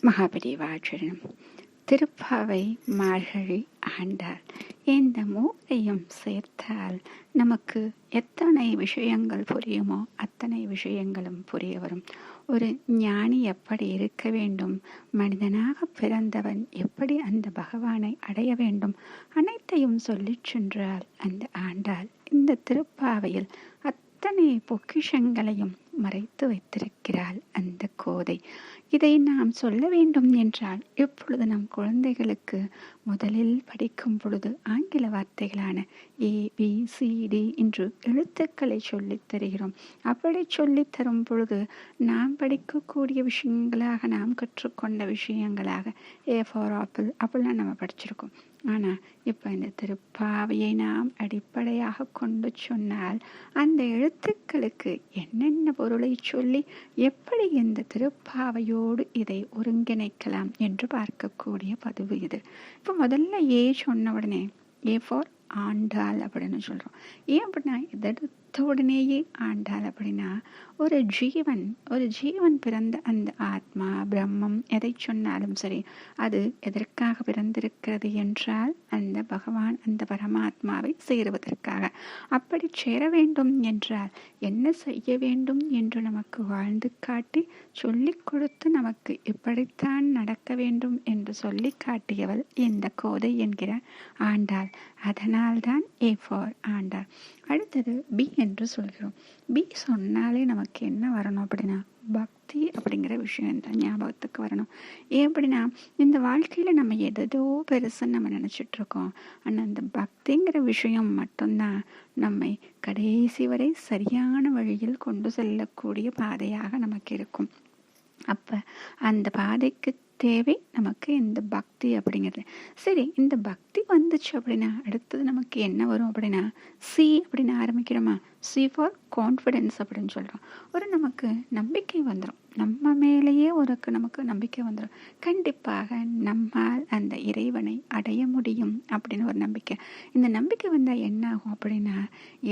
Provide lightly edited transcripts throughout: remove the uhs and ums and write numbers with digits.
மகாபெரிவாச்சரணம். திருப்பாவை, மார்கழி, ஆண்டாள் இந்த மூன்றையும் சேர்த்தால் நமக்கு எத்தனை விஷயங்கள் புரியுமோ அத்தனை விஷயங்களும் புரிய வரும். ஒரு ஞானி எப்படி இருக்க வேண்டும், மனிதனாக பிறந்தவன் எப்படி அந்த பகவானை அடைய வேண்டும், அனைத்தையும் சொல்லிச் சென்றால் அந்த ஆண்டாள் இந்த திருப்பாவையில் அத்தனை பொக்கிஷங்களையும் மறைத்து வைத்திருக்கிறாள் அந்த கோதை. இதை நாம் சொல்ல வேண்டும் என்றால் இப்பொழுது நம் குழந்தைகளுக்கு முதலில் படிக்கும் பொழுது ஆங்கில வார்த்தைகளான ABCD என்று எழுத்துக்களை சொல்லித் தருகிறோம். அப்படி சொல்லித் தரும் பொழுது நாம் படிக்கக்கூடிய விஷயங்களாக, நாம் கற்றுக்கொண்ட விஷயங்களாக A for apple அப்படிலாம் நம்ம படிச்சிருக்கோம். ஆனால் இப்போ இந்த திருப்பாவையை நாம் அடிப்படையாக கொண்டு சொன்னால் அந்த எழுத்துக்களுக்கு என்னென்ன பொருளை சொல்லி எப்படி இந்த திருப்பாவையோடு இதை ஒருங்கிணைக்கலாம் என்று பார்க்கக்கூடிய பதிவு இது. இப்போ முதல்ல சொன்ன உடனே A for ஆண்டாள் அப்படின்னு சொல்கிறோம். ஏன் அப்படின்னா இதெடுத்த உடனேயே ஆண்டாள் அப்படின்னா ஒரு ஜீவன் பிறந்த அந்த ஆத்மா, பிரம்மம் எதை சொன்னாலும் சரி அது எதற்காக பிறந்திருக்கிறது என்றால் அந்த பகவான், அந்த பரமாத்மாவை சேருவதற்காக. அப்படி சேர வேண்டும் என்றால் என்ன செய்ய வேண்டும் என்று நமக்கு வாழ்ந்து காட்டி சொல்லிக் கொடுத்து நமக்கு இப்படித்தான் நடக்க வேண்டும் என்று சொல்லி காட்டியவள் இந்த கோதை என்கிற ஆண்டாள். அதனால்தான் A for ஆண்டாள். அடுத்தது B என்று சொல்கிறோம். B சொன்னாலே நமக்கு என்ன வரணும் அப்படின்னா பக்தி அப்படிங்கிற விஷயம் தான் ஞாபகத்துக்கு வரணும். ஏன் அப்படின்னா இந்த வாழ்க்கையில் நம்ம எதோ பெருசுன்னு நம்ம நினச்சிட்டு இருக்கோம். ஆனால் அந்த பக்திங்கிற விஷயம் மட்டும்தான் நம்மை கடைசி வரை சரியான வழியில் கொண்டு செல்லக்கூடிய பாதையாக நமக்கு இருக்கும். அப்போ அந்த பாதைக்கு தேவை நமக்கு இந்த பக்தி அப்படிங்கிறது. சரி, இந்த பக்தி வந்துச்சு அப்படின்னா அடுத்தது நமக்கு என்ன வரும் அப்படின்னா C அப்படின்னு ஆரம்பிக்கிறோமா. C for கான்ஃபிடென்ஸ் அப்படின்னு சொல்கிறோம். ஒரு நமக்கு நம்பிக்கை வந்துடும், நம்ம மேலேயே நமக்கு நம்பிக்கை வந்துடும். கண்டிப்பாக நம்மால் அந்த இறைவனை அடைய முடியும் அப்படின்னு ஒரு நம்பிக்கை. இந்த நம்பிக்கை வந்தால் என்ன ஆகும் அப்படின்னா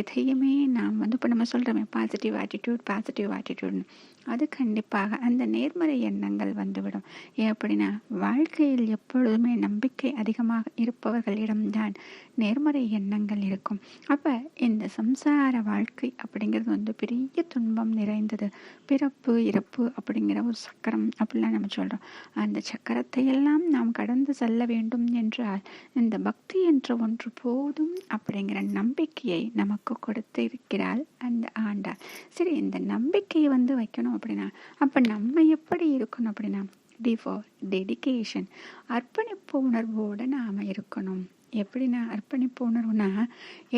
எதையுமே நாம் இப்போ நம்ம சொல்கிறோமே பாசிட்டிவ் ஆட்டிடியூட்னு, அது கண்டிப்பாக அந்த நேர்மறை எண்ணங்கள் வந்துவிடும். ஏன் அப்படின்னா வாழ்க்கையில் எப்பொழுதுமே நம்பிக்கை அதிகமாக இருப்பவர்களிடம்தான் நேர்மறை எண்ணங்கள் இருக்கும். அப்போ இந்த சம்சார வாழ்க்கை அப்படிங்கிறது பெரிய துன்பம் நிறைந்தது. பிறப்பு இறப்பு அப்படிங்கிற ஒரு சக்கரம் அப்படிலாம் நம்ம சொல்கிறோம். அந்த சக்கரத்தை எல்லாம் நாம் கடந்து செல்ல வேண்டும் என்றால் இந்த பக்தி என்ற ஒன்று போதும் அப்படிங்கிற நம்பிக்கையை நமக்கு கொடுத்து இருக்கிறாள் அந்த ஆண்டாள். சரி, இந்த நம்பிக்கையை வைக்கணும் அப்படின்னா அப்போ நம்ம எப்படி இருக்கணும் அப்படின்னா D for டெடிகேஷன், அர்ப்பணிப்பு உணர்வோடு நாம் இருக்கணும். எப்படின்னா அர்ப்பணிப்பு உணர்வுனா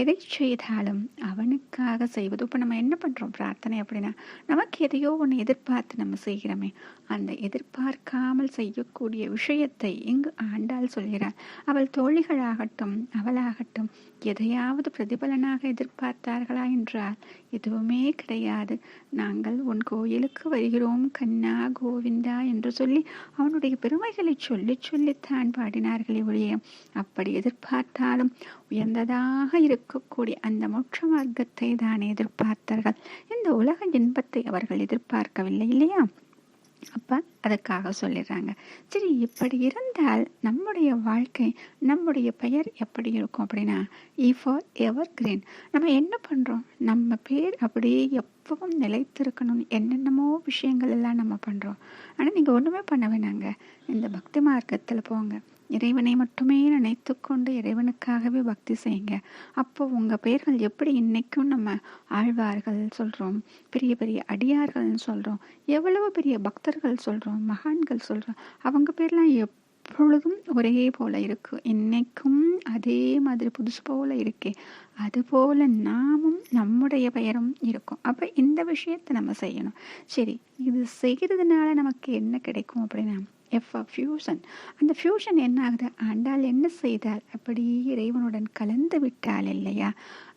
எதை செய்தாலும் அவனுக்காக செய்வது. இப்போ நம்ம என்ன பண்ணுறோம் பிரார்த்தனை அப்படின்னா நமக்கு எதையோ ஒன்று எதிர்பார்த்து நம்ம செய்கிறோமே, அந்த எதிர்பார்க்காமல் செய்யக்கூடிய விஷயத்தை இங்கு ஆண்டாள் சொல்கிறாள். அவள் தோழிகளாகட்டும் அவளாகட்டும் எதையாவது பிரதிபலனாக எதிர்பார்த்தார்களா என்றால் எதுவுமே கிடையாது. நாங்கள் உன் கோயிலுக்கு வருகிறோம் கண்ணா கோவிந்தா என்று சொல்லி அவனுடைய பெருமைகளை சொல்லித்தான் பாடினார்களே ஒழிய அப்படி எதிர்பார்த்தாலும் உயர்ந்ததாக இருக்கக்கூடிய அந்த மோட்ச மார்க்கத்தை தான் எதிர்பார்த்தார்கள். இந்த உலக இன்பத்தை அவர்கள் எதிர்பார்க்கவில்லை இல்லையா? அப்போ அதுக்காக சொல்லிடுறாங்க. சரி, இப்படி இருந்தால் நம்முடைய வாழ்க்கை, நம்முடைய பெயர் எப்படி இருக்கும் அப்படின்னா E for எவர்கிரீன். நம்ம என்ன பண்ணுறோம், நம்ம பேர் அப்படியே எப்பவும் நிலைத்திருக்கணும்னு என்னென்னமோ விஷயங்கள் எல்லாம் நம்ம பண்ணுறோம். ஆனால் நீங்கள் ஒன்றுமே பண்ண வேணாங்க. இந்த பக்தி மார்க்கத்தில் போங்க, இறைவனை மட்டுமே நினைத்து கொண்டு இறைவனுக்காகவே பக்தி செய்யுங்க. அப்போ உங்கள் பெயர்கள் எப்படி இன்னைக்கும் நம்ம ஆழ்வார்கள் சொல்கிறோம், பெரிய பெரிய அடியார்கள்னு சொல்கிறோம், எவ்வளவு பெரிய பக்தர்கள் சொல்கிறோம், மகான்கள் சொல்கிறோம், அவங்க பேர்லாம் எப்பொழுதும் ஒரே போல இருக்கு. இன்னைக்கும் அதே மாதிரி புதுசு போல இருக்கே, அதுபோல நாமும் நம்முடைய பெயரும் இருக்கும். அப்போ இந்த விஷயத்தை நம்ம செய்யணும். சரி, இது செய்கிறதுனால நமக்கு என்ன கிடைக்கும் அப்படின்னா ஃபியூஷன். அந்த ஃபியூஷன் என்ன ஆகுது, ஆண்டாள் என்ன செய்தால் அப்படி இறைவனுடன் கலந்து விட்டாள் இல்லையா,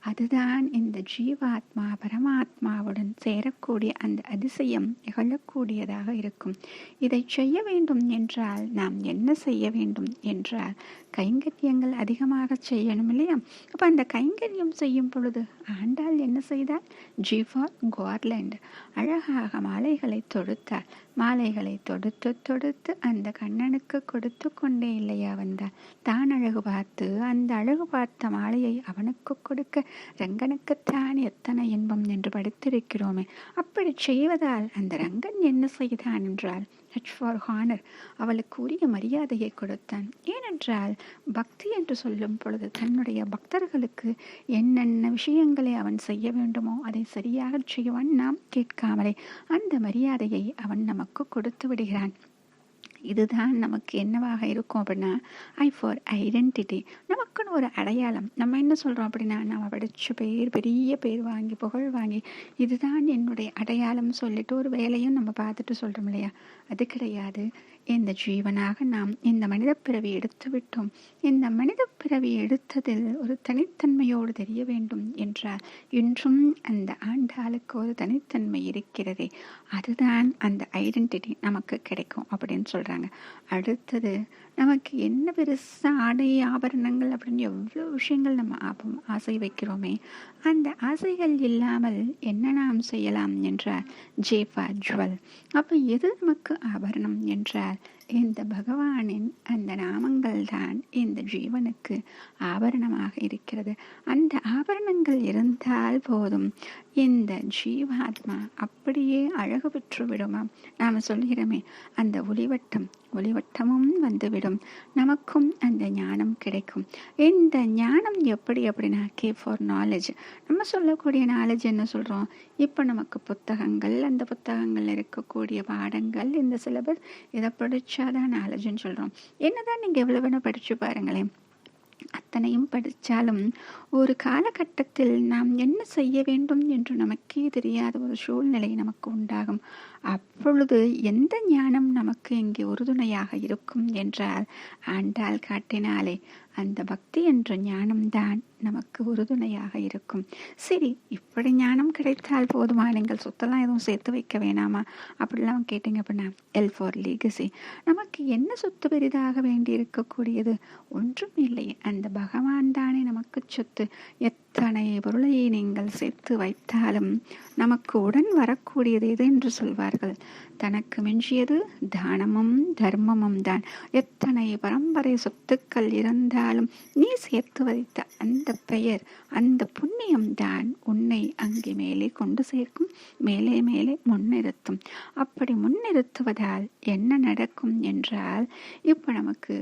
அதுதான் இந்த ஜீவாத்மா பரமாத்மாவுடன் சேரக்கூடிய அந்த அதிசயம் நிகழக்கூடியதாக இருக்கும். இதை செய்ய வேண்டும் என்றால் நாம் என்ன செய்ய வேண்டும் என்றால் கைங்கரியங்கள் அதிகமாக செய்யணும் இல்லையா? அப்ப அந்த கைங்கரியம் செய்யும் பொழுது ஆண்டாள் என்ன செய்தால்? ஜீஃபார் கார்லண்ட் அழகாக மாலைகளை தொடுத்தார். மாலைகளை தொடுத்து தொடுத்து அந்த கண்ணனுக்கு கொடுத்து கொண்டே இல்லையா வந்தார். தான் அழகு பார்த்து அந்த அழகு பார்த்த மாலையை அவனுக்கு கொடுக்க ரங்கனுக்குத்தான் எத்தனை இன்பம் என்று படித்திருக்கிறோமே. அப்படி செய்வதால் அந்த ரங்கன் என்ன செய்தான் என்றால் ஃபார் ஹானர் அவளுக்கு உரிய மரியாதையை கொடுத்தான். ஏனென்றால் பக்தி என்று சொல்லும் பொழுது தன்னுடைய பக்தர்களுக்கு என்னென்ன விஷயங்களை அவன் செய்ய வேண்டுமோ அதை சரியாக செய்வான். நாம் கேட்காமலே அந்த மரியாதையை அவன் நமக்கு கொடுத்து விடுகிறான். இதுதான் நமக்கு என்னவாக இருக்கும் அப்படின்னா ஃபார் ஐடென்டிட்டி. நமக்குன்னு ஒரு அடையாளம். நம்ம என்ன சொல்கிறோம் அப்படின்னா நம்ம படித்த பெரிய பேர் வாங்கி புகழ் வாங்கி இதுதான் என்னுடைய அடையாளம் சொல்லிட்டு ஒரு வேலையும் நம்ம பார்த்துட்டு சொல்கிறோம் இல்லையா? அது கிடையாது. இந்த ஜீவனாக நாம் இந்த மனித பிறவி எடுத்து விட்டோம். இந்த மனித பிறவி எடுத்ததில் ஒரு தனித்தன்மையோடு தெரிய வேண்டும் என்றால் இன்றும் அந்த ஆண்டாளுக்கு ஒரு தனித்தன்மை இருக்கிறதே, அதுதான் அந்த ஐடென்டிட்டி நமக்கு கிடைக்கும் அப்படின்னு சொல்கிறாங்க. அடுத்தது நமக்கு என்ன பெருசாக ஆடை ஆபரணங்கள் அப்படின்னு எவ்வளோ விஷயங்கள் நம்ம ஆசை வைக்கிறோமே, அந்த ஆசைகள் இல்லாமல் என்ன நாம் செய்யலாம் என்றால் ஜேஃபா ஜுவல். அப்போ எது நமக்கு ஆபரணம் என்றால் இந்த பகவானின் அந்த நாமங்கள் தான் இந்த ஜீவனுக்கு ஆபரணமாக இருக்கிறது. அந்த ஆபரணங்கள் இருந்தால் போதும் இந்த ஜீவாத்மா அப்படியே அழகு பெற்று விடுமாம். நாம் சொல்கிறோமே அந்த ஒளிவட்டமும் வந்துவிடும். நமக்கும் அந்த ஞானம் கிடைக்கும். இந்த ஞானம் எப்படி அப்படின்னா ஃபார் நாலேஜ். நம்ம சொல்லக்கூடிய நாலேஜ் என்ன சொல்கிறோம்? இப்போ நமக்கு புத்தகங்கள், அந்த புத்தகங்கள் இருக்கக்கூடிய பாடங்கள், இந்த சிலபஸ் இதை படித்தாதான் நாலேஜ்னு சொல்கிறோம். என்னதான் நீங்கள் எவ்வளோ வேணும் படித்து பாருங்களேன். அத்தனையும் படித்தாலும் ஒரு காலகட்டத்தில் நாம் என்ன செய்ய வேண்டும் என்று நமக்கே தெரியாத ஒரு சூழ்நிலை நமக்கு உண்டாகும். அப்பொழுது எந்த ஞானம் நமக்கு இங்கே உறுதுணையாக இருக்கும் என்றால் ஆண்டாள் காட்டினாலே அந்த பக்தி என்ற ஞானம்தான் நமக்கு உறுதுணையாக இருக்கும். சரி, இப்படி ஞானம் கிடைத்தால் போதுமா, நீங்கள் சொத்தெல்லாம் எதுவும் சேர்த்து வைக்க வேணாமா அப்படிலாம் கேட்டிங்க அப்படின்னா ஃபார் லீகசி. நமக்கு என்ன சொத்து பெரிதாக வேண்டி இருக்கக்கூடியது? ஒன்றும் இல்லை. அந்த பகவான் தானே நமக்கு சொத்து. எத்தனை பொருளை நீங்கள் சேர்த்து வைத்தாலும் நமக்கு உடன் வரக்கூடியது எது என்று சொல்வார்கள்? தனக்கு மிஞ்சியது தானமும் தர்மமும் தான். எத்தனை பரம்பரை சொத்துக்கள் இருந்தாலும் நீ சேர்த்து வைத்த அந்த பெயர், அந்த புண்ணியம் தான் உன்னை அங்கே மேலே கொண்டு சேர்க்கும், மேலே மேலே முன்னிறுத்தும். அப்படி முன்னிறுத்துவதால் என்ன நடக்கும் என்றால் இப்போ நமக்கு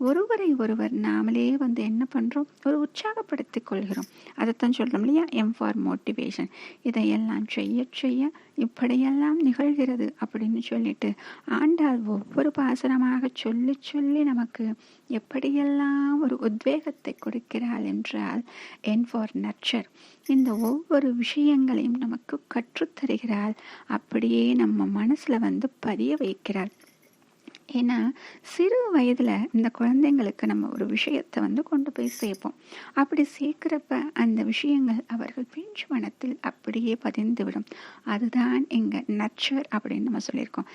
ஒருவரை ஒருவர் நாமளே என்ன பண்ணுறோம்? ஒரு உற்சாகப்படுத்திக் கொள்கிறோம். அதைத்தான் சொல்கிறோம் இல்லையா? For motivation. இதையெல்லாம் செய்ய செய்ய இப்படியெல்லாம் நிகழ்கிறது அப்படின்னு சொல்லிட்டு ஆண்டாள் ஒவ்வொரு பாசனமாக சொல்லி சொல்லி நமக்கு எப்படியெல்லாம் ஒரு உத்வேகத்தை கொடுக்கிறாள் என்றால் ஃபார் நர்ச்சர். இந்த ஒவ்வொரு விஷயங்களையும் நமக்கு கற்றுத்தருகிறாள். அப்படியே நம்ம மனசில் பதிய வைக்கிறாள். ஏன்னா சிறு வயதில் இந்த குழந்தைங்களுக்கு நம்ம ஒரு விஷயத்தை கொண்டு போய் சேர்ப்போம். அப்படி சேர்க்கிறப்ப அந்த விஷயங்கள் அவர்கள் பிஞ்சு மனத்தில் அப்படியே பதிந்துவிடும். அதுதான் இங்கே நர்ச்சர் அப்படின்னு நம்ம சொல்லியிருக்கோம்.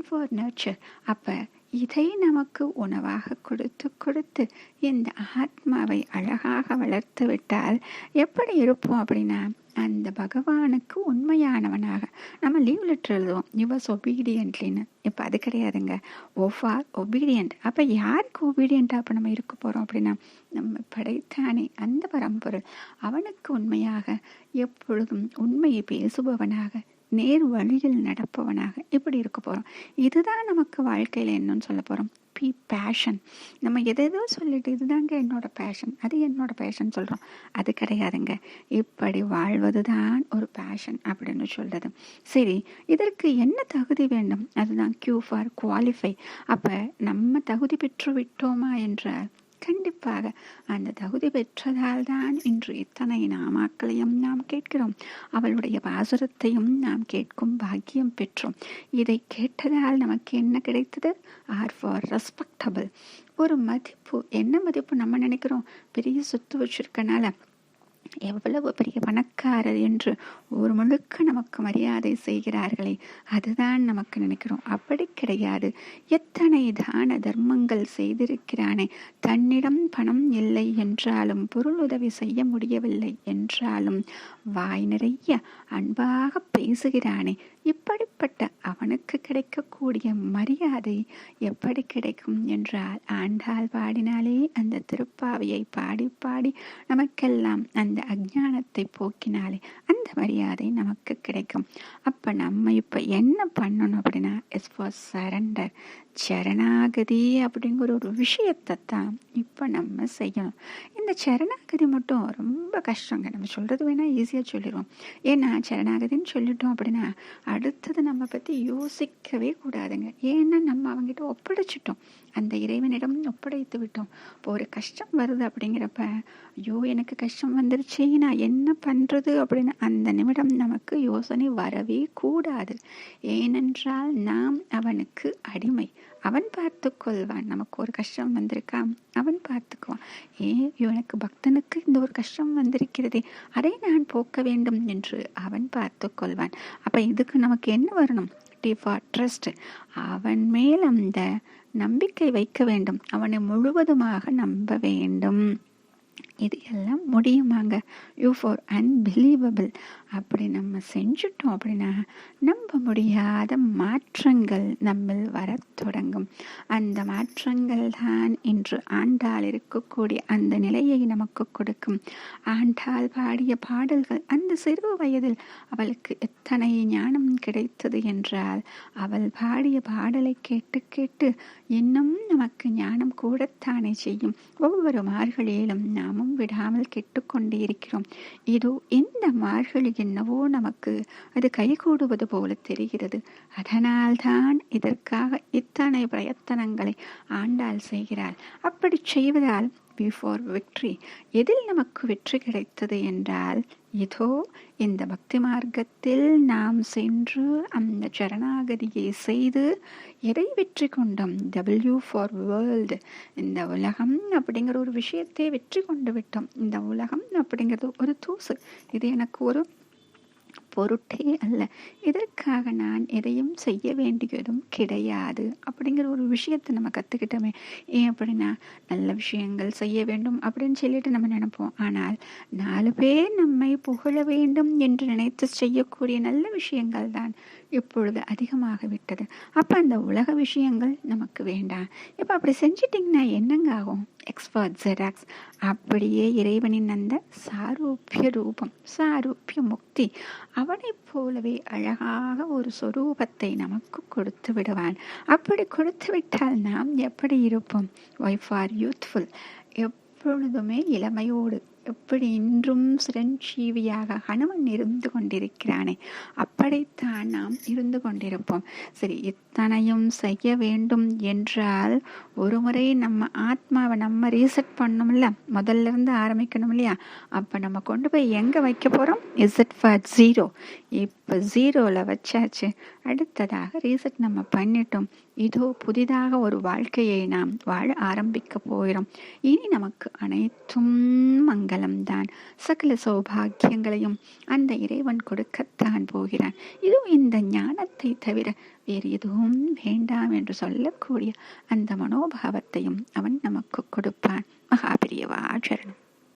For nurture. அப்போ இதை நமக்கு உணவாக கொடுத்து கொடுத்து இந்த ஆத்மாவை அழகாக வளர்த்து விட்டால் எப்படி இருப்போம் அப்படின்னா அந்த பகவானுக்கு உண்மையானவனாக. நம்ம லீவ் லெட்டர் எழுதுவோம், யுவர்ஸ் ஒபீடியன்ட்லின்னு. இப்போ அது கிடையாதுங்க, ஃபார் ஒபீடியன்ட். அப்போ யாருக்கு ஒபீடியண்ட்டாக அப்போ நம்ம இருக்க போகிறோம் அப்படின்னா நம்ம படைத்தானே அந்த பரம்பொருள் அவனுக்கு உண்மையாக, எப்பொழுதும் உண்மையை பேசுபவனாக, நேர் வழியில் நடப்பவனாக இப்படி இருக்க போகிறோம். இதுதான் நமக்கு வாழ்க்கையில் என்னன்னு சொல்ல போகிறோம். பேஷன். நம்ம எதோ சொல்லிட்டு இதுதாங்க என்னோட பேஷன், அது என்னோட பேஷன் சொல்கிறோம். அது கிடையாதுங்க. இப்படி வாழ்வது தான் ஒரு பேஷன் அப்படின்னு சொல்கிறது. சரி, இதற்கு என்ன தகுதி வேண்டும்? அதுதான் ஃபார் குவாலிஃபை. அப்போ நம்ம தகுதி பெற்று விட்டோமா என்றால் கண்டிப்பாக அந்த தகுதி பெற்றதால் தான் இன்று இத்தனை நாமாக்களையும் நாம் கேட்கிறோம். அவளுடைய பாசுரத்தையும் நாம் கேட்கும் பாக்கியம் பெற்றோம். இதை கேட்டதால் நமக்கு என்ன கிடைத்தது? For respectable. ஒரு மதிப்பு. என்ன மதிப்பு? நம்ம நினைக்கிறோம் பெரிய சொத்து வச்சிருக்கனால எவ்வளவு பெரிய பணக்காரர் என்று ஒரு முழுக்க நமக்கு மரியாதை செய்கிறார்களே, அதுதான் நமக்கு நினைக்கிறோம். அப்படி கிடையாது. எத்தனை தான தர்மங்கள் செய்திருக்கிறானே, தன்னிடம் பணம் இல்லை என்றாலும், பொருள் உதவி செய்ய முடியவில்லை என்றாலும், வாய் நிறைய அன்பாக பேசுகிறானே, இப்படிப்பட்ட அவனுக்கு கிடைக்கக்கூடிய மரியாதை எப்படி கிடைக்கும் என்றால், ஆண்டாள் பாடினாலே அந்த திருப்பாவையை பாடி பாடி நமக்கெல்லாம் அந்த அஞ்ஞானத்தை போக்கினாலே அந்த மரியாதை நமக்கு கிடைக்கும். அப்ப நம்ம இப்ப என்ன பண்ணணும் அப்படின்னா, இஸ் ஃபார் சரண்டர், சரணாகதி அப்படிங்கிற ஒரு விஷயத்தை தான் இப்ப நம்ம செய்யணும். இந்த சரணாகதி மட்டும் ரொம்ப கஷ்டங்க. நம்ம சொல்றது வேணா ஈஸியா சொல்லிடுவோம். ஏன்னா சரணாகதின்னு சொல்லிட்டோம் அப்படின்னா அடுத்தது நம்ம பத்தி யோசிக்கவே கூடாதுங்க. ஏன்னா நம்ம அவங்ககிட்ட ஒப்படைச்சிட்டோம், அந்த இறைவனிடம் ஒப்படைத்து விட்டோம். இப்போ ஒரு கஷ்டம் வருது அப்படிங்கிறப்ப, ஐயோ எனக்கு கஷ்டம் வந்துருச்சு, நான் என்ன பண்றது அப்படின்னு அந்த நிமிடம் நமக்கு யோசனை வரவே கூடாது. ஏனென்றால் நாம் அவனுக்கு அடிமை. அவன் பார்த்து கொள்வான். நமக்கு ஒரு கஷ்டம் வந்திருக்கா, அவன் பார்த்துக்குவான். இவனுக்கு பக்தனுக்கு இந்த ஒரு கஷ்டம் வந்திருக்கிறதே, அதை நான் போக்க வேண்டும் என்று அவன் பார்த்து கொள்வான். அப்ப இதுக்கு நமக்கு என்ன வரணும்? ட்ரஸ்ட். அவன் மேல் அந்த நம்பிக்கை வைக்க வேண்டும். அவனை முழுவதுமாக நம்ப வேண்டும். இது எல்லாம் முடியுமாங்க? You for unbelievable. அப்படி நம்ம செஞ்சுட்டோம் அப்படின்னா நம்ப முடியாத மாற்றங்கள் நம்மில் வர தொடங்கும். அந்த மாற்றங்கள் தான் இன்று ஆண்டாள் இருக்கக்கூடிய அந்த நிலையை நமக்கு கொடுக்கும். ஆண்டாள் பாடிய பாடல்கள், அந்த சிறு வயதில் அவளுக்கு எத்தனை ஞானம் கிடைத்தது என்றால், அவள் பாடிய பாடலை கேட்டு கேட்டு இன்னும் நமக்கு ஞானம் கூடத்தானே செய்யும். ஒவ்வொரு மார்கழியிலும் நாமும் விடாமல் கேட்டுக்கொண்டே இருக்கிறோம். இதோ இந்த மார்கழி என்னவோ நமக்கு அது கைகூடுவது போல தெரிகிறது. அதனால்தான் இதற்காக இத்தனை பிரயத்தனங்களை ஆண்டாள் செய்கிறாள். அப்படி செய்வதால் பிஃபோர் விக்டரி, எதில் நமக்கு வெற்றி கிடைத்தது என்றால், இதோ இந்த பக்தி மார்க்கத்தில் நாம் சென்று அந்த சரணாகதியை செய்து எதை வெற்றி கொண்டோம்? W for world. இந்த உலகம் அப்படிங்கிற ஒரு விஷயத்தை வெற்றி கொண்டு விட்டோம். இந்த உலகம் அப்படிங்கிறது ஒரு தூசு, இது எனக்கு ஒரு பொருட்டே அல்ல, இதற்காக நான் எதையும் செய்ய வேண்டியதும் கிடையாது அப்படிங்கிற ஒரு விஷயத்தை நம்ம கற்றுக்கிட்டோமே. ஏன் அப்படின்னா, நல்ல விஷயங்கள் செய்ய வேண்டும் அப்படின்னு சொல்லிட்டு நம்ம நினைப்போம். ஆனால் 4 பேர் நம்மை புகழ வேண்டும் என்று நினைத்து செய்யக்கூடிய நல்ல விஷயங்கள் தான் இப்பொழுது அதிகமாக விட்டது. அப்போ அந்த உலக விஷயங்கள் நமக்கு வேண்டாம். இப்போ அப்படி செஞ்சிட்டிங்கன்னா என்னங்க ஆகும்? Expert xerox. அப்படியே இறைவனின் அந்த சாரூபிய ரூபம், சாரூபிய முக்தி, அவனைப் போலவே அழகாக ஒரு சொரூபத்தை நமக்கு கொடுத்து விடுவான். அப்படி கொடுத்து விட்டால் நாம் எப்படி இருப்போம்? ஒய்ஃப் ஆர் யூத்ஃபுல், எப்பொழுதுமே இளமையோடு, எப்படி இன்றும் சிரஞ்சீவியாக ஹனுமன் இருந்து கொண்டிருக்கிறானே, அப்படித்தான் நாம் இருந்து கொண்டிருப்போம். சரி, இத்தனையும் செய்ய வேண்டும் என்றால் ஒரு முறை நம்ம ஆத்மாவை நம்ம ரீசெட் பண்ணணும்ல, முதல்ல இருந்து ஆரம்பிக்கணும் இல்லையா? அப்போ நம்ம கொண்டு போய் எங்கே வைக்க போகிறோம்? Z for 0. இப்போ 0ல் வச்சாச்சு. அடுத்ததாக ரீசெட் நம்ம பண்ணிட்டோம். இதோ புதிதாக ஒரு வாழ்க்கையை நாம் வாழ ஆரம்பிக்க போகிறோம். இனி நமக்கு அனைத்தும் மங்களம்தான். சகல சௌபாகியங்களையும் அந்த இறைவன் கொடுக்கத்தான் போகிறான். இதோ இந்த ஞானத்தை தவிர வேறு எதுவும் வேண்டாம் என்று சொல்லக்கூடிய அந்த மனோபாவத்தையும் அவன் நமக்கு கொடுப்பான். மகாபிரியவா சரணம்.